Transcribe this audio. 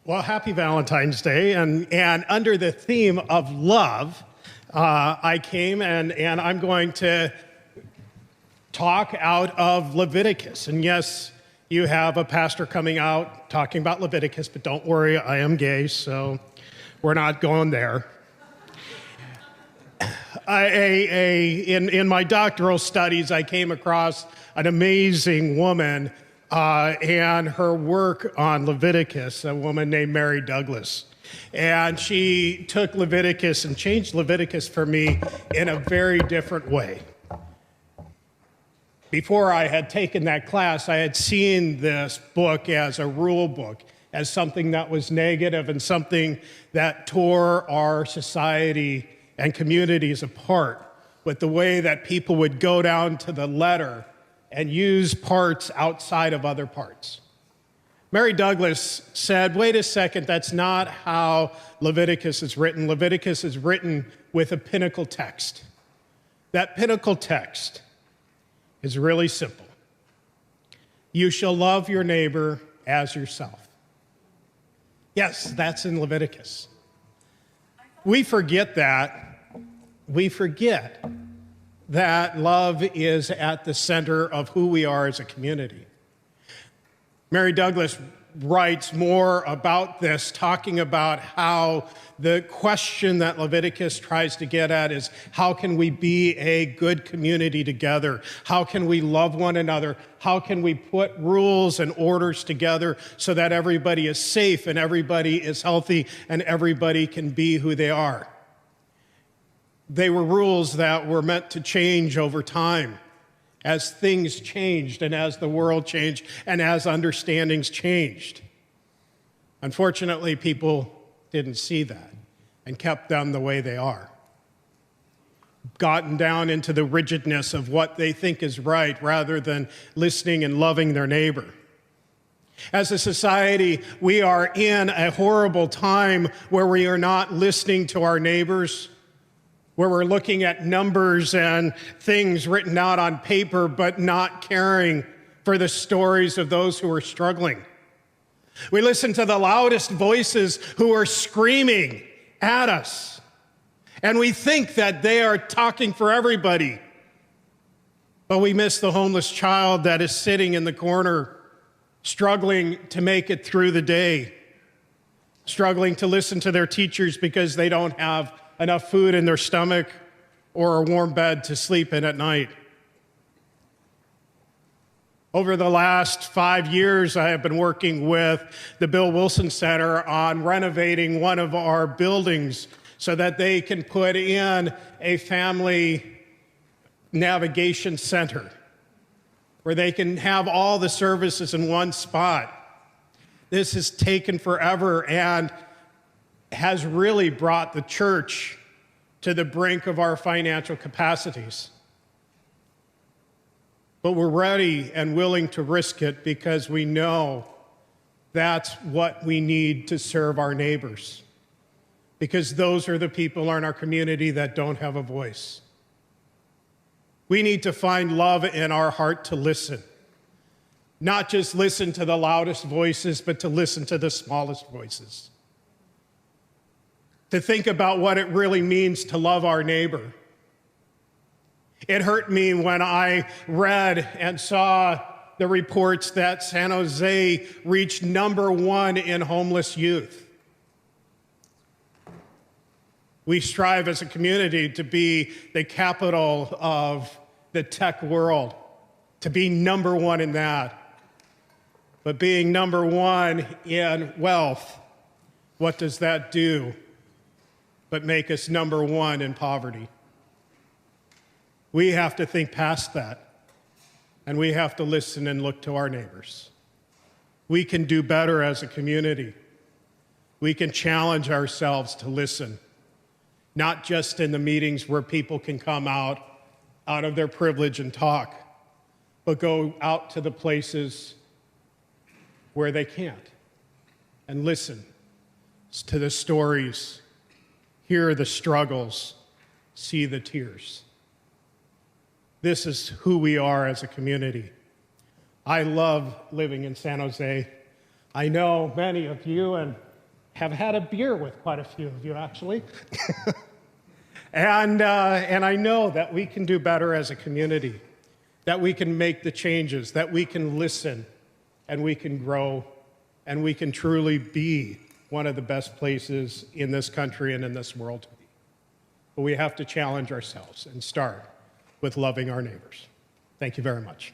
Well, happy Valentine's Day. And under the theme of love, I came and I'm going to talk out of Leviticus. And yes, you have a pastor coming out talking about Leviticus, but don't worry, I am gay, so we're not going there. In my doctoral studies, I came across an amazing woman and her work on Leviticus, a woman named Mary Douglas. And she took Leviticus and changed Leviticus for me in a very different way. Before I had taken that class, I had seen this book as a rule book, as something that was negative and something that tore our society and communities apart, with the way that people would go down to the letter and use parts outside of other parts. Mary Douglas said, wait a second, that's not how Leviticus is written. Leviticus is written with a pinnacle text. That pinnacle text is really simple. You shall love your neighbor as yourself. Yes, that's in Leviticus. We forget that. We forget that love is at the center of who we are as a community. Mary Douglas writes more about this, talking about how the question that Leviticus tries to get at is, how can we be a good community together? How can we love one another? How can we put rules and orders together so that everybody is safe and everybody is healthy and everybody can be who they are? They were rules that were meant to change over time as things changed and as the world changed and as understandings changed. Unfortunately, people didn't see that and kept them the way they are. Gotten down into the rigidness of what they think is right rather than listening and loving their neighbor. As a society, we are in a horrible time where we are not listening to our neighbors, where we're looking at numbers and things written out on paper, but not caring for the stories of those who are struggling. We listen to the loudest voices who are screaming at us, and we think that they are talking for everybody. But we miss the homeless child that is sitting in the corner, struggling to make it through the day, struggling to listen to their teachers because they don't have enough food in their stomach or a warm bed to sleep in at night. Over the last 5 years, I have been working with the Bill Wilson Center on renovating one of our buildings so that they can put in a family navigation center where they can have all the services in one spot. This has taken forever and has really brought the church to the brink of our financial capacities. But we're ready and willing to risk it because we know that's what we need to serve our neighbors, because those are the people in our community that don't have a voice. We need to find love in our heart to listen, not just listen to the loudest voices, but to listen to the smallest voices. To think about what it really means to love our neighbor. It hurt me when I read and saw the reports that San Jose reached #1 in homeless youth. We strive as a community to be the capital of the tech world, to be #1 in that. But being #1 in wealth, what does that do but make us #1 in poverty? We have to think past that, and we have to listen and look to our neighbors. We can do better as a community. We can challenge ourselves to listen, not just in the meetings where people can come out of their privilege and talk, but go out to the places where they can't and listen to the stories, hear the struggles, see the tears. This is who we are as a community. I love living in San Jose. I know many of you, and have had a beer with quite a few of you, actually. And I know that we can do better as a community, that we can make the changes, that we can listen, and we can grow, and we can truly be one of the best places in this country and in this world to be. But we have to challenge ourselves and start with loving our neighbors. Thank you very much.